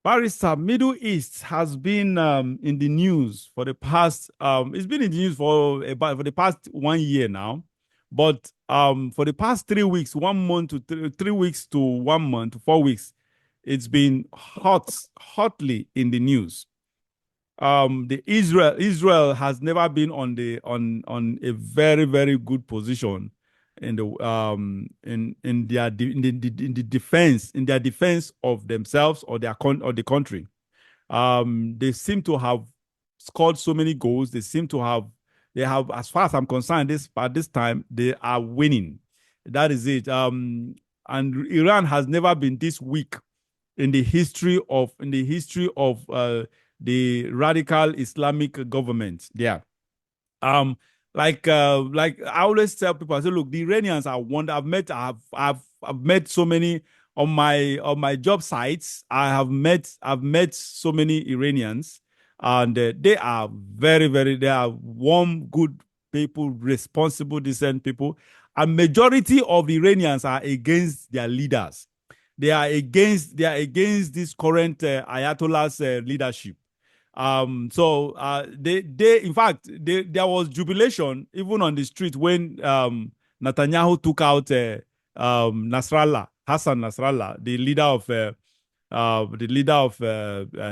Barrister, Middle East has been in the news for the past. It's been in the news for the past 1 year now, but for the past 3 weeks, 1 month to 3 weeks to 1 month to 4 weeks, it's been hotly in the news. The Israel has never been on a very good position in the in the defense in their defense of themselves or or the country. They seem to have scored so many goals. They have, as far as I'm concerned, this at this time they are winning. That is it. And Iran has never been this weak in the history of the radical Islamic government. Yeah. Um, like I always tell people, I say, look, the Iranians are wonder. I've met so many on my job sites. I've met so many Iranians, and they are they are warm, good people, responsible, decent people. A majority of Iranians are against their leaders. They are against this current Ayatollah's leadership. In fact, there was jubilation even on the street when Netanyahu took out Nasrallah, Hassan Nasrallah, the leader of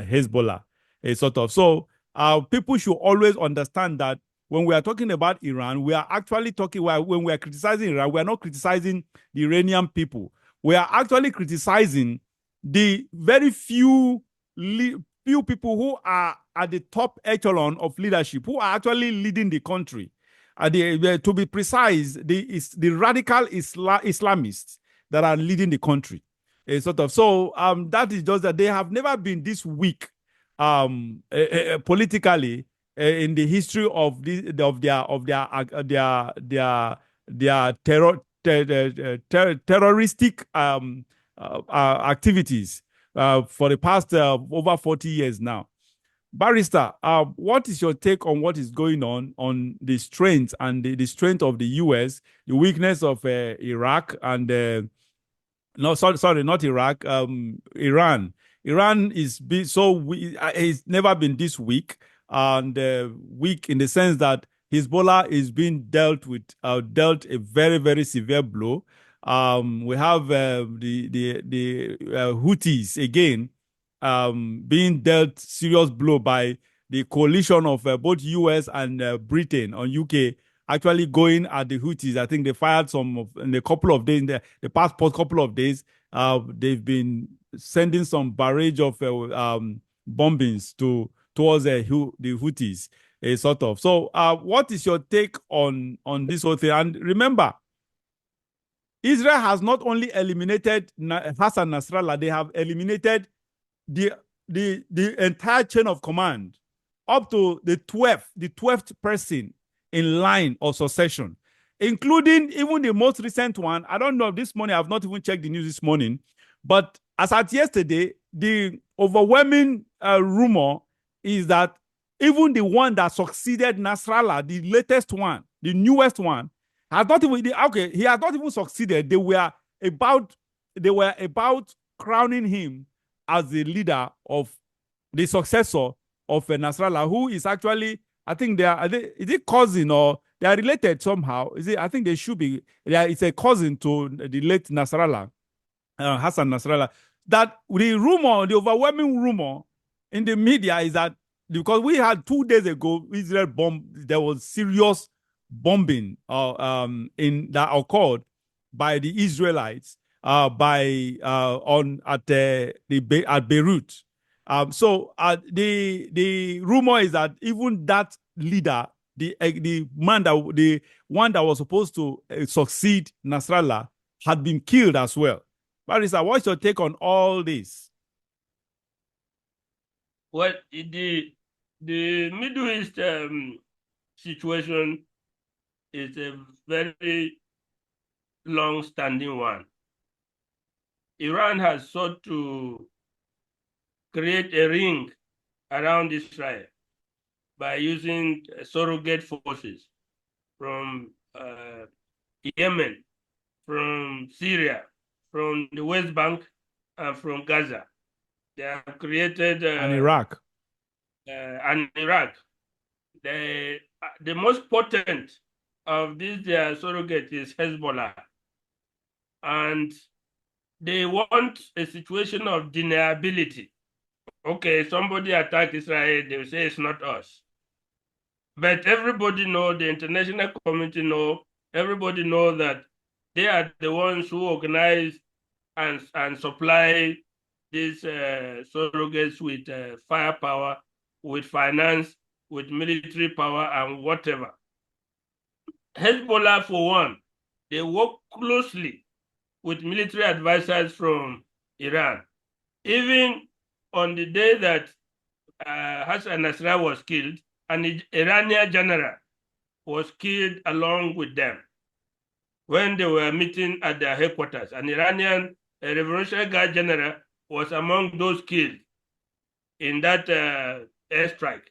Hezbollah, a sort of. So people should always understand that when we are talking about Iran, we are actually talking when we are criticizing Iran, we are not criticizing the Iranian people. We are actually criticizing the very few people who are at the top echelon of leadership, who are actually leading the country. To be precise, the radical Islamists that are leading the country. Sort of. So that is just that they have never been this weak politically in the history of their terroristic activities for the past over 40 years now. Barrister, what is your take on what is going on the strength and the strength of the U.S., the weakness of Iraq and no, sorry, not Iraq, Iran. Iran it's never been this weak and weak in the sense that Hezbollah is being dealt a very severe blow. We have the Houthis again being dealt serious blow by the coalition of both US and Britain or UK actually going at the Houthis. I think they fired in a couple of days, in the past couple of days. They've been sending some barrage of bombings towards the Houthis, sort of. So, what is your take on this whole thing? And remember, Israel has not only eliminated Hassan Nasrallah, they have eliminated the entire chain of command up to the 12th person in line of succession, including even the most recent one. I don't know, this morning, I've not even checked the news this morning, but as at yesterday, the overwhelming rumor is that even the one that succeeded Nasrallah, the latest one, the newest one, has not even he has not even succeeded. They were about crowning him as the leader of the successor of Nasrallah, who is actually, I think is it cousin or they are related somehow? I think they should be. It's a cousin to the late Nasrallah, Hassan Nasrallah. That the overwhelming rumor in the media is that because we had 2 days ago, Israel there was serious bombing that occurred by the Israelites at Beirut. So the rumor is that even that leader, the one that was supposed to succeed Nasrallah, had been killed as well. Barrister, what's your take on all this? Well, the Middle East situation is a very long-standing one. Iran has sought to create a ring around Israel by using surrogate forces from Yemen, from Syria, from the West Bank, and from Gaza. They have created and Iraq. And Iraq. The most potent of these their surrogate is Hezbollah, and they want a situation of deniability. Okay, somebody attacked Israel, they will say it's not us. But everybody know, the international community know, everybody know that they are the ones who organize and supply these surrogates with firepower, with finance, with military power, and whatever. Hezbollah, for one, they work closely with military advisors from Iran. Even on the day that Hassan Nasrallah was killed, an Iranian general was killed along with them when they were meeting at their headquarters. An Iranian Revolutionary Guard general was among those killed in that airstrike.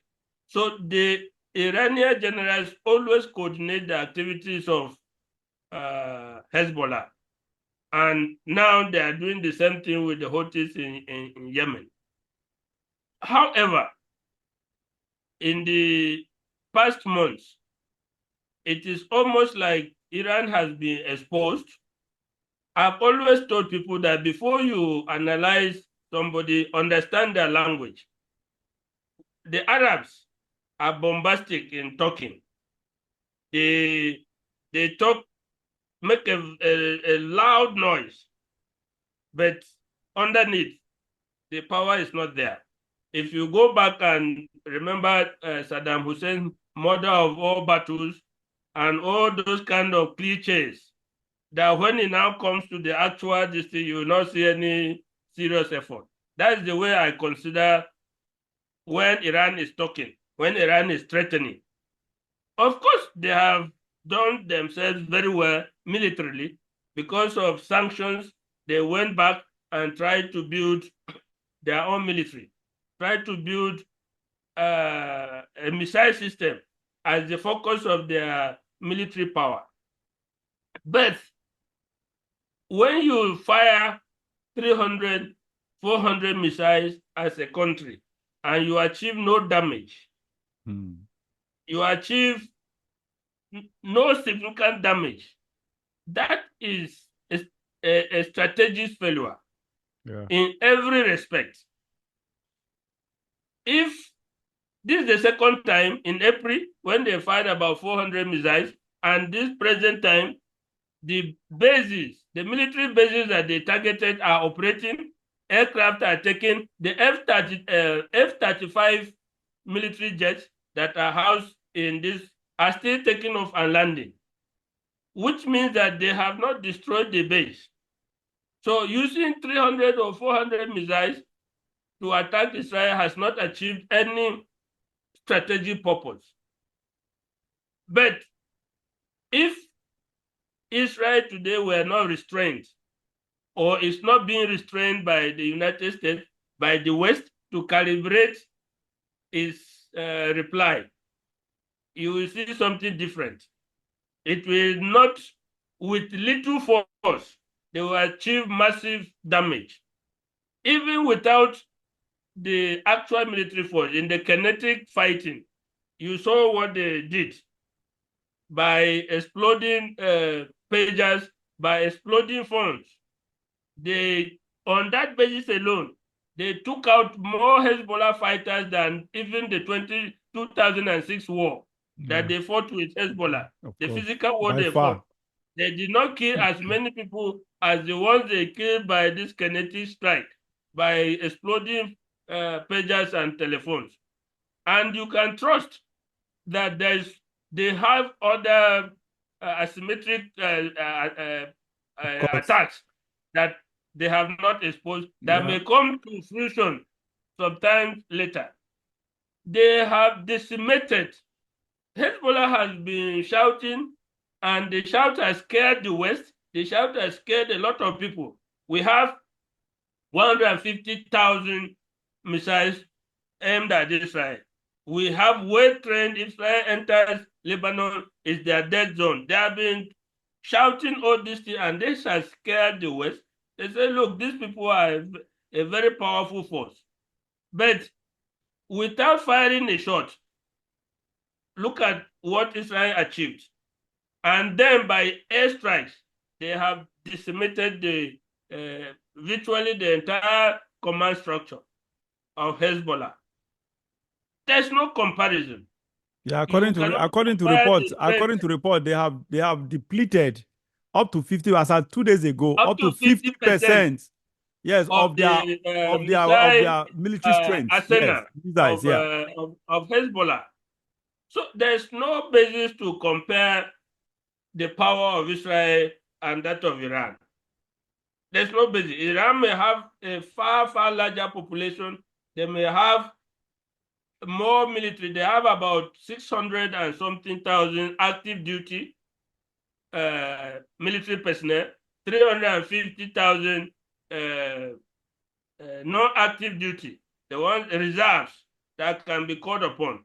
So the Iranian generals always coordinate the activities of Hezbollah. And now they are doing the same thing with the Houthis in Yemen. However, in the past months, it is almost like Iran has been exposed. I've always told people that before you analyze somebody, understand their language. The Arabs are bombastic in talking. They talk, make a loud noise, but underneath, the power is not there. If you go back and remember Saddam Hussein, mother of all battles, and all those kind of cliches, that when it now comes to the actual district, you will not see any serious effort. That is the way I consider when Iran is talking, when Iran is threatening. Of course, they have done themselves very well militarily. Because of sanctions, they went back and tried to build their own military, tried to build a missile system as the focus of their military power. But when you fire 300, 400 missiles as a country and you achieve no damage, you achieve no significant damage, that is a strategic failure in every respect. If this is the second time in April when they fired about 400 missiles, and this present time, the bases, the military bases that they targeted are operating, aircraft are taken, the F-35 military jets that are housed in this are still taking off and landing, which means that they have not destroyed the base. So using 300 or 400 missiles to attack Israel has not achieved any strategic purpose. But if Israel today were not restrained, or is not being restrained by the United States, by the West, to calibrate its reply, you will see something different. It will not, with little force, they will achieve massive damage. Even without the actual military force, in the kinetic fighting, you saw what they did by exploding pagers, by exploding phones. They, on that basis alone, they took out more Hezbollah fighters than even the 2006 war that they fought with Hezbollah, the physical war they fought. They did not kill as many people as the ones they killed by this kinetic strike, by exploding pagers and telephones. And you can trust that they have other asymmetric attacks that they have not exposed that may come to fruition sometime later. They have decimated. Hezbollah has been shouting, and the shout has scared the West. The shout has scared a lot of people. We have 150,000 missiles aimed at Israel. We have well-trained. Israel enters Lebanon, is their dead zone. They have been shouting all this thing, and this has scared the West. They say, look, these people are a very powerful force. But without firing a shot, look at what Israel achieved. And then by airstrikes, they have decimated virtually the entire command structure of Hezbollah. There's no comparison. Yeah, You cannot compare the according strength to report, they have depleted up to 50, as of 2 days ago, up up to to 50% 50%. Yes, of the of missile their military strength. Yes, arsenal missiles. Yeah. of Hezbollah. So there's no basis to compare the power of Israel and that of Iran. There's no basis. Iran may have a far, far larger population. They may have more military. They have about 600 and something thousand active duty military personnel, 350,000 non-active duty, the ones reserves that can be called upon.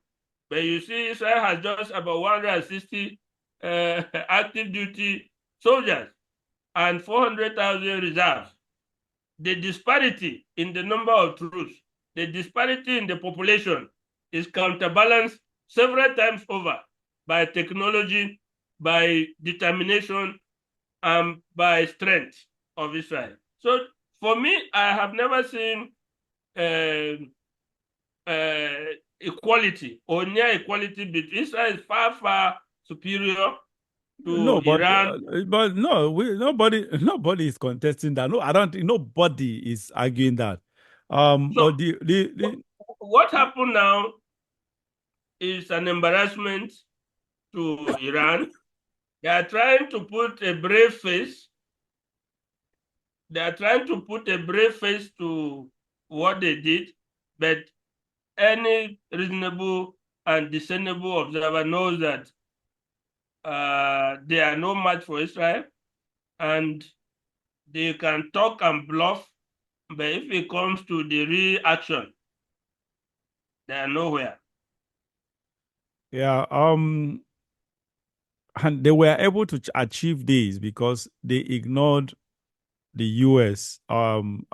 But you see, Israel has just about 160 active duty soldiers and 400,000 reserves. The disparity in the number of troops, the disparity in the population is counterbalanced several times over by technology, by determination, and by strength of Israel. So for me, I have never seen equality or near equality between Israel is far, far superior to No, Iran. but no, nobody is contesting that. No, I don't think nobody is arguing that. So But the what happened now is an embarrassment to Iran. They are trying to put a brave face. They are trying to put a brave face to what they did, but any reasonable and discernible observer knows that they are no match for Israel, and they can talk and bluff, but if it comes to the real action, they are nowhere. Yeah, and they were able to achieve this because they ignored the US.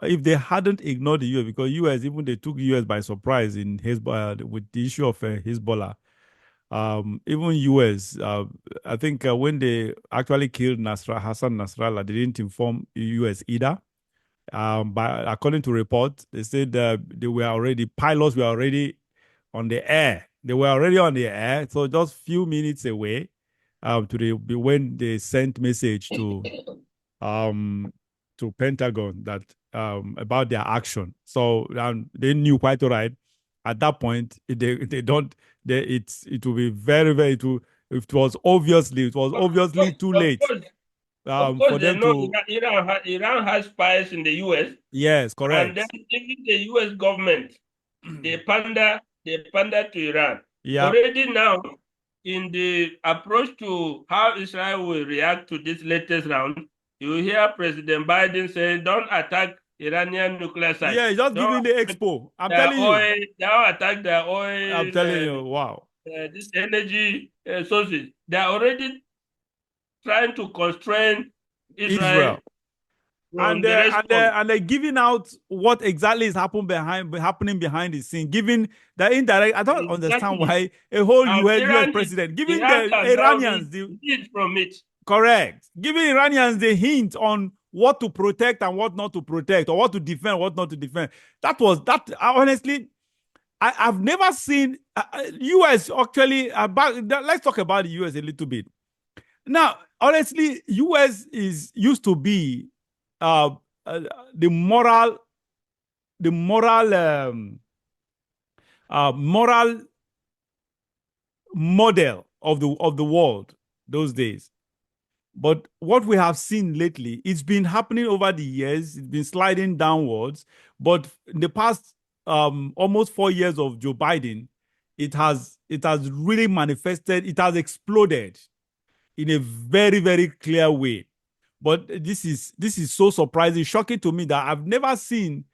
If they hadn't ignored the US, because US, even they took US by surprise in Hezbollah with the issue of Hezbollah. Even US, I think when they actually killed Hassan Nasrallah, they didn't inform US either. But according to reports, they said they were already pilots were already on the air. They were already on the air, so just few minutes away when they sent message to Pentagon that about their action. So they knew quite all right. At that point, they don't. It will be very it was obviously too late Of for course, they them know to. Iran has spies in the US, Yes, and then correct. even the US government, they pander to Iran. Yeah. Already now, in the approach to how Israel will react to this latest round, you hear President Biden saying, "Don't attack Iranian nuclear sites. Yeah, just Don't giving the attack expo. I'm their telling you. oil. Don't attack their I'm oil, telling you. Wow. this energy sources. They are already trying to constrain Israel Israel. from the response." And they're giving out what exactly is happening behind the scene, giving the indirect. I don't understand Exactly. why a whole And US president giving Iran the can now Iranians read from it. correct, giving Iranians the hint on what to protect and what not to protect, or what to defend, what not to defend. Honestly, I've never seen US actually. Let's talk about the US a little bit. Now, honestly, US is used to be uh, uh, the moral model of the world those days. But what we have seen lately, it's been happening over the years. It's been sliding downwards. But in the past almost 4 years of Joe Biden, it has really manifested. It has exploded in a very clear way. But this is so surprising, shocking to me that I've never seen.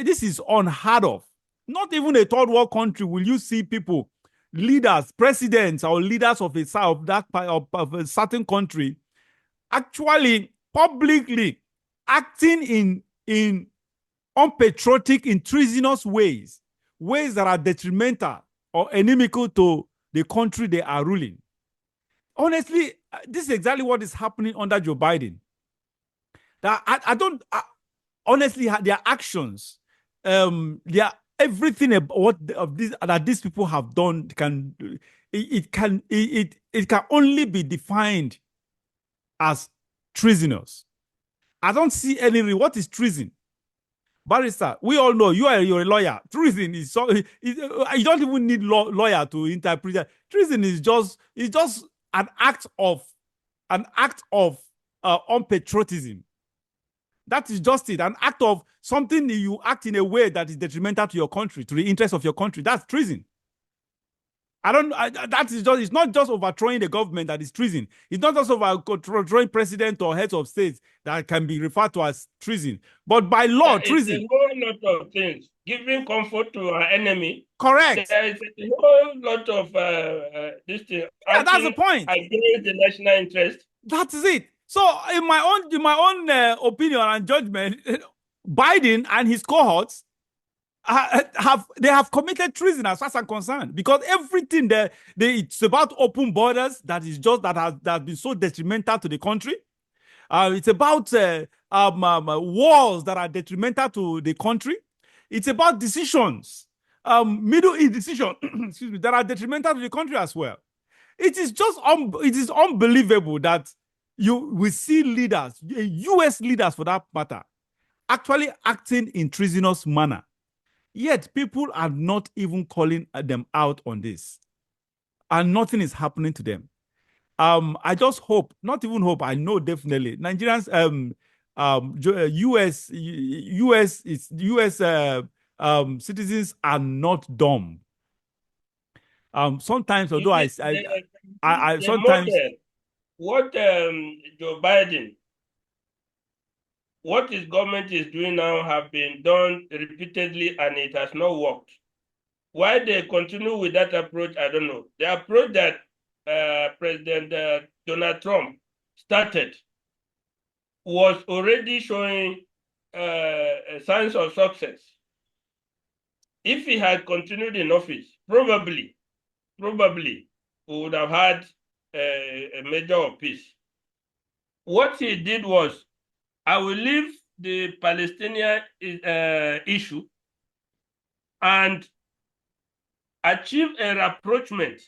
This is unheard of. Not even a third world country will you see people, leaders, presidents, or leaders of of a certain country actually publicly acting in unpatriotic in treasonous ways, ways that are detrimental or inimical to the country they are ruling. Honestly, this is exactly what is happening under Joe Biden. That I don't honestly, their actions, their everything about what of this that these people have done can it can only be defined as treasonous. I don't see any. What is treason? Barrister, we all know you're a lawyer. Treason is so you don't even need lawyer to interpret that. Treason is just an act of unpatriotism. That is just it. An act of something you act in a way that is detrimental to your country, to the interests of your country. That's treason. That is just, it's not just overthrowing the government that is treason. It's not just overthrowing president or heads of states that can be referred to as treason. But by law, treason. It's a whole lot of things. Giving comfort to our enemy. Correct. There is a whole lot of this thing. Yeah, that's the point. Against the national interest. That is it. So, in my own opinion and judgment, Biden and his cohorts have committed treason as far as I'm concerned, because everything it's about open borders that has been so detrimental to the country. It's about wars that are detrimental to the country. It's about decisions, Middle East decisions, excuse me, that are detrimental to the country as well. It is just it is unbelievable that we see leaders, U.S. leaders for that matter, actually acting in treasonous manner. Yet people are not even calling them out on this, and nothing is happening to them. I just hope, not even hope, I know definitely Nigerians, US citizens are not dumb. Sometimes, although I sometimes what Joe Biden, what his government is doing now have been done repeatedly and it has not worked. Why they continue with that approach, I don't know. The approach that President Donald Trump started was already showing signs of success. If he had continued in office, probably we would have had a measure of peace. What he did was, I will leave the Palestinian issue and achieve a rapprochement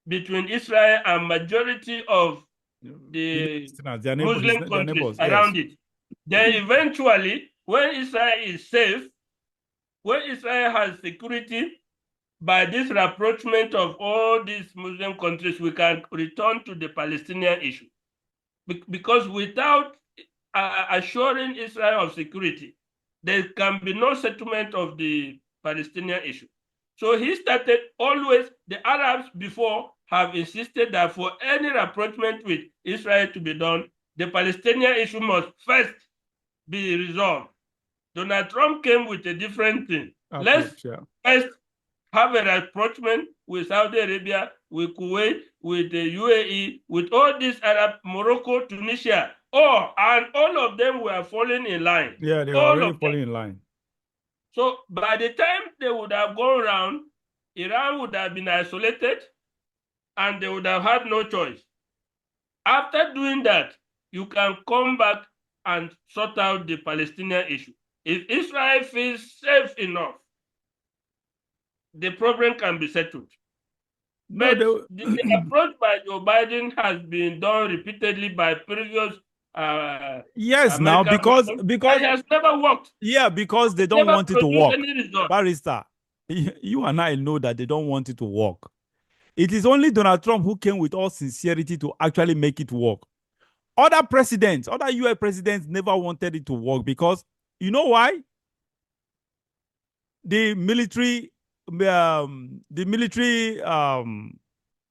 between Israel and majority of the Muslim countries around it. Then eventually, when Israel is safe, when Israel has security, by this rapprochement of all these Muslim countries, we can return to the Palestinian issue. Because without assuring Israel of security, there can be no settlement of the Palestinian issue. So he started always, the Arabs before have insisted that for any rapprochement with Israel to be done, the Palestinian issue must first be resolved. Donald Trump came with a different thing. Let's first have a rapprochement with Saudi Arabia, with Kuwait, with the UAE, with all these Arab, Morocco, Tunisia. And all of them were falling in line. Yeah, they were already falling in line. So by the time they would have gone around, Iran would have been isolated and they would have had no choice. After doing that, you can come back and sort out the Palestinian issue. If Israel feels safe enough, the problem can be settled. But the approach by Joe Biden has been done repeatedly by previous yes, now because it has never worked. Yeah, because they don't want it to work. Barrister, you and I know that they don't want it to work. It is only Donald Trump who came with all sincerity to actually make it work. Other presidents, other US presidents never wanted it to work because you know why? The military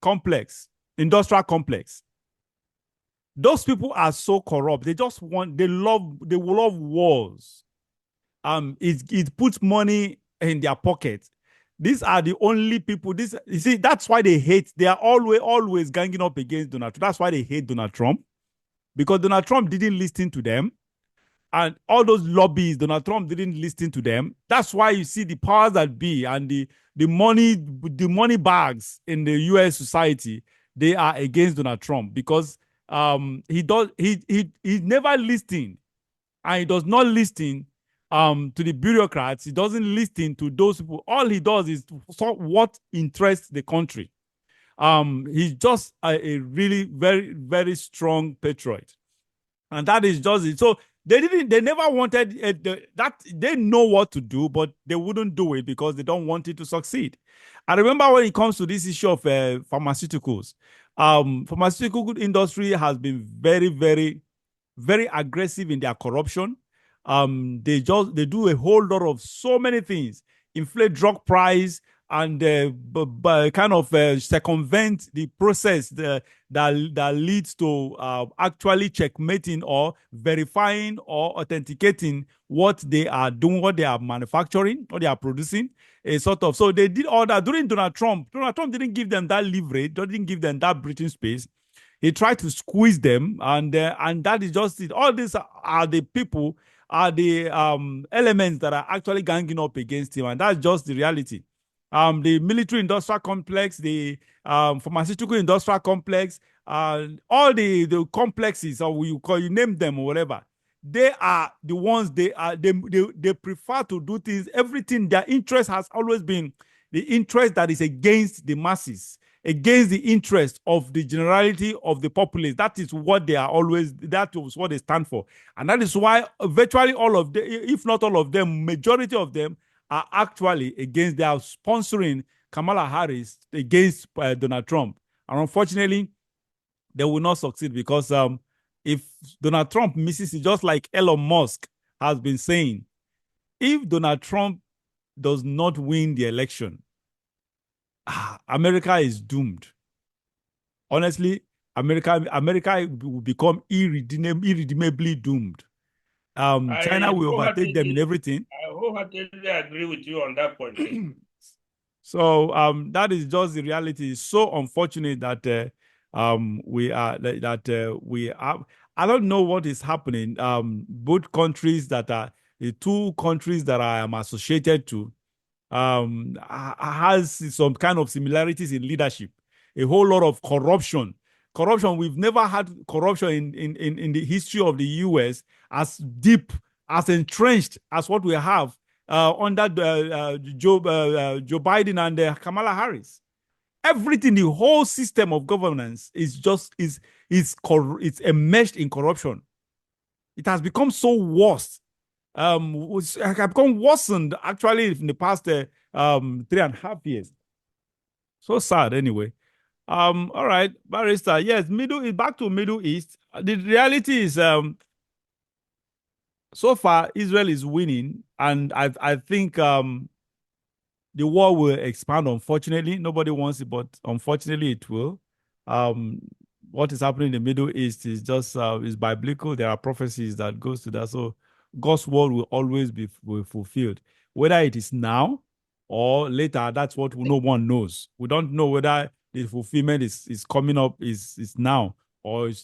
complex, industrial complex. Those people are so corrupt. They love wars. It puts money in their pockets. These are the only people. You see, that's why they hate. They are always ganging up against Donald Trump. That's why they hate Donald Trump, because Donald Trump didn't listen to them. and all those lobbies, Donald Trump didn't listen to them. That's why you see the powers that be and the money bags in the U.S. society, they are against Donald Trump because he never listened, and he does not listen to the bureaucrats. He doesn't listen to those people. All he does is what interests the country. He's just a really very, very strong patriot. And that is just it. So they never wanted that. They know what to do, but they wouldn't do it because they don't want it to succeed. I remember when it comes to this issue of pharmaceuticals, pharmaceutical industry has been very, very, very aggressive in their corruption. They do a whole lot of so many things, inflate drug price, and kind of circumvent the process that leads to actually checkmating or verifying or authenticating what they are doing, what they are manufacturing, what they are producing. A sort of, so they did all that during Donald Trump. Donald Trump didn't give them that leverage, didn't give them that breathing space. He tried to squeeze them, and that is just it. All these are the people, are the elements that are actually ganging up against him, and that's just the reality. The military industrial complex, the pharmaceutical industrial complex, all the complexes, or you name them or whatever, they are the ones they prefer to do things. Everything, their interest has always been the interest that is against the masses, against the interest of the generality of the populace. That is what they are always, that is what they stand for. And that is why virtually all of them, if not all of them, majority of them are actually against, they are sponsoring Kamala Harris against Donald Trump. And unfortunately, they will not succeed because if Donald Trump misses it, just like Elon Musk has been saying, if Donald Trump does not win the election, America is doomed. Honestly, America will become irredeemably doomed. China will overtake them in everything. I wholeheartedly agree with you on that point. So that is just the reality. It's so unfortunate that we are that we are. I don't know what is happening. Both countries that are the two countries that I am associated to has some kind of similarities in leadership. A whole lot of corruption. Corruption. We've never had corruption in the history of the U.S. as deep, as entrenched as what we have under Joe Biden and Kamala Harris. Everything, the whole system of governance is it's enmeshed in corruption. It has become so worse. It has become worsened actually in the past 3.5 years. So sad, anyway. All right, Barrister. Yes, back to Middle East. The reality is, so far Israel is winning, and I think the war will expand. Unfortunately, nobody wants it, but unfortunately, it will. What is happening in the Middle East is just is biblical. There are prophecies that goes to that. So God's word will always be fulfilled, whether it is now or later. That's what no one knows. We don't know whether the fulfillment is coming up is now or is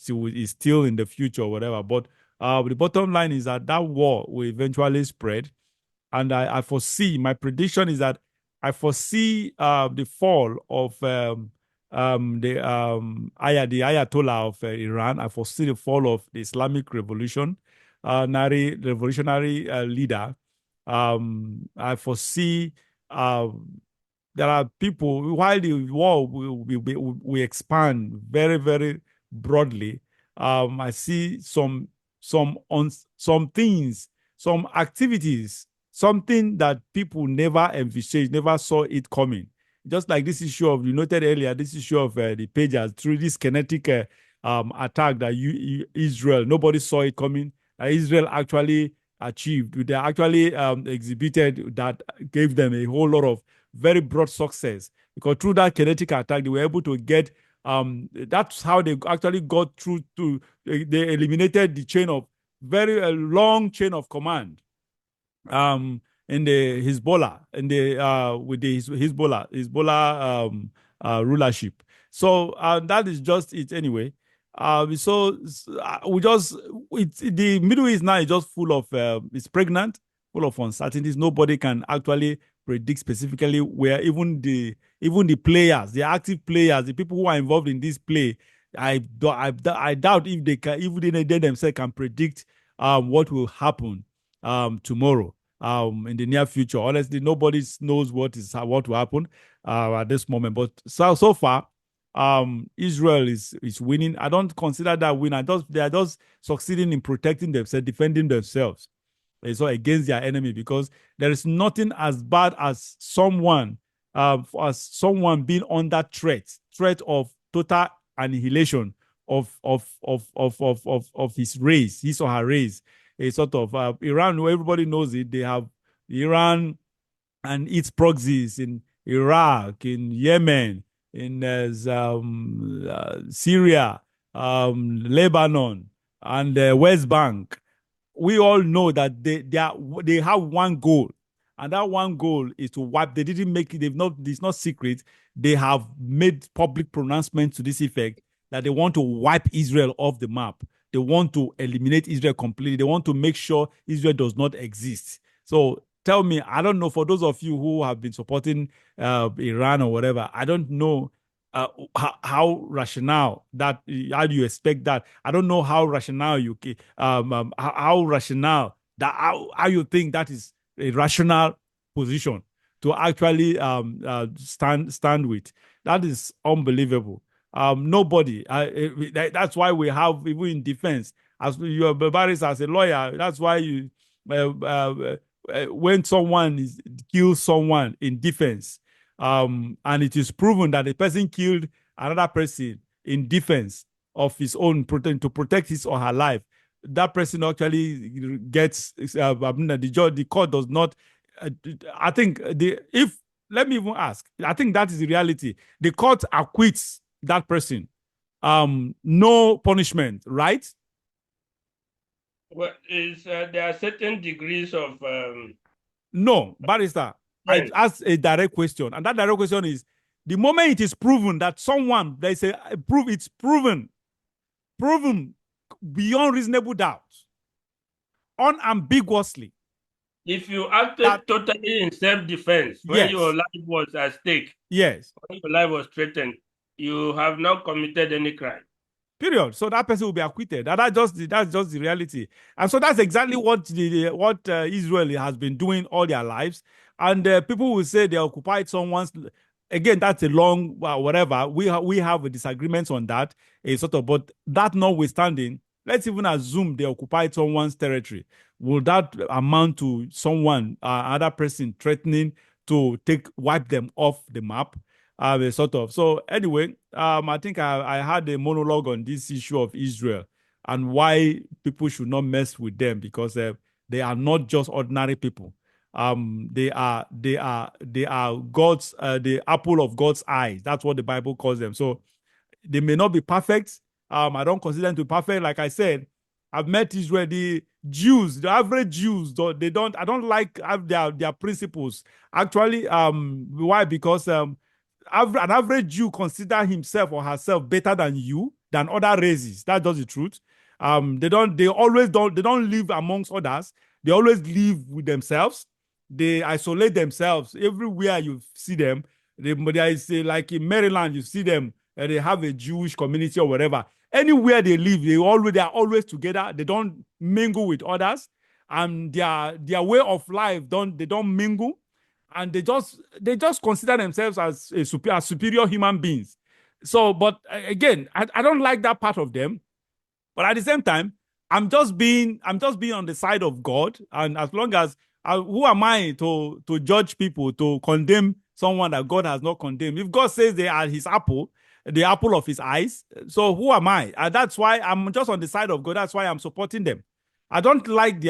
still in the future or whatever. But the bottom line is that war will eventually spread, and I foresee, my prediction is that I foresee the fall of the Ayatollah of Iran. I foresee the fall of the Islamic Revolution, revolutionary leader. I foresee there are people, while the war will expand very, very broadly. I see some things, some activities, something that people never envisaged, never saw it coming. Just like this issue of, you noted earlier, this issue of the pagers, through this kinetic attack that Israel, nobody saw it coming. Israel actually achieved. They actually exhibited that, gave them a whole lot of very broad success, because through that kinetic attack, they were able to get, that's how they actually got through to, they eliminated the chain of, very long chain of command in the Hezbollah, in the with the Hezbollah rulership. So that is just it anyway. We just the Middle East now is just full of it's pregnant, full of uncertainties. Nobody can actually predict specifically where even the players, the active players, the people who are involved in this play. I doubt if they can, even they themselves can predict what will happen tomorrow in the near future. Honestly, nobody knows what will happen at this moment. But so far, Israel is winning. I don't consider that win. They are just succeeding in protecting themselves, defending themselves. So against their enemy, because there is nothing as bad as someone being under threat of total annihilation of his race, his or her race. A sort of Iran, where everybody knows it. They have Iran and its proxies in Iraq, in Yemen, in Syria, Lebanon, and West Bank. We all know that they have one goal, and that one goal is to wipe. They didn't make it. They've not. It's not secret. They have made public pronouncements to this effect that they want to wipe Israel off the map. They want to eliminate Israel completely. They want to make sure Israel does not exist. So tell me, I don't know, for those of you who have been supporting Iran or whatever, I don't know how rational that, how do you expect that? I don't know how rational how rational that, how you think that is a rational position to actually stand with. That is unbelievable. Nobody. That's why we have, even in defense, as your barrister, as a lawyer, that's why you when kills someone in defense, and it is proven that the person killed another person in defense of his own, to protect his or her life, that person actually gets the court does not. I think the if let me even ask. I think that is the reality. The court acquits that person. No punishment, right? Well, there are certain degrees of No, barrister. I asked a direct question, and that direct question is: the moment it is proven that someone, they say, it's proven beyond reasonable doubt, unambiguously. If you acted totally in self-defense when your life was at stake, yes, when your life was threatened, you have not committed any crime. Period. So that person will be acquitted. That's just the reality. And so that's exactly what Israel has been doing all their lives. And people will say they occupied someone's. Again, that's a long whatever. We have a disagreement on that, a sort of. But that notwithstanding, let's even assume they occupied someone's territory. Will that amount to someone, other person, threatening to wipe them off the map? Sort of. So anyway, I think I had a monologue on this issue of Israel and why people should not mess with them, because they are not just ordinary people. They are God's the apple of God's eye. That's what the Bible calls them. So they may not be perfect. I don't consider them to be perfect. Like I said, I've met Israel, the Jews, the average Jews. They don't. I don't like their principles. Actually, why? Because an average Jew consider himself or herself better than you, than other races. That's just the truth. They always don't, they don't live amongst others. They always live with themselves. They isolate themselves. Everywhere you see them, there is like in Maryland, you see them, they have a Jewish community or whatever. Anywhere they live, they are always together. They don't mingle with others. And their way of life, they don't mingle, and they just consider themselves as superior human beings. So, but again, I don't like that part of them. But at the same time, I'm just being on the side of God. And as long as who am I to judge people, to condemn someone that God has not condemned? If God says they are His apple, the apple of His eyes, so who am I? And that's why I'm just on the side of God. That's why I'm supporting them. I don't like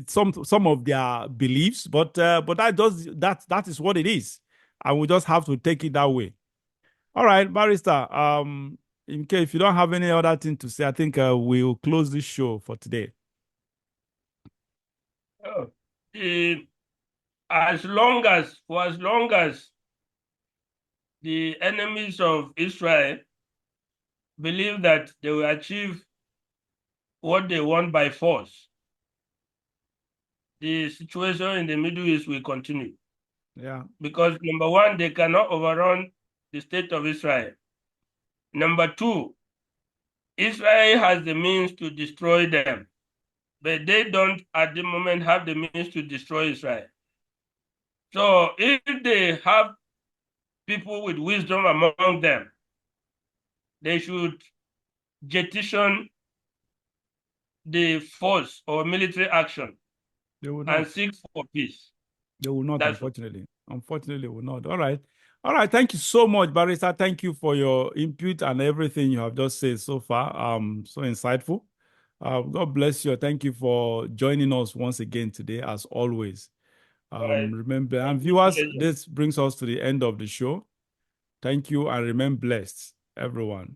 some of their beliefs, but that is what it is, and we just have to take it that way. All right, barrister. In case if you don't have any other thing to say, I think we'll close this show for today. Oh, for as long as the enemies of Israel believe that they will achieve what they want by force, the situation in the Middle East will continue. Yeah. Because number one, they cannot overrun the state of Israel. Number two, Israel has the means to destroy them, but they don't at the moment have the means to destroy Israel. So if they have people with wisdom among them, they should jettison the force or military action They will and not. seek for peace. They will not, That's unfortunately. Unfortunately, will not. All right. All right. Thank you so much, Barrister. Thank you for your input and everything you have just said so far. So insightful. God bless you. Thank you for joining us once again today, as always. right. Remember, and viewers, this brings us to the end of the show. Thank you and remain blessed, everyone.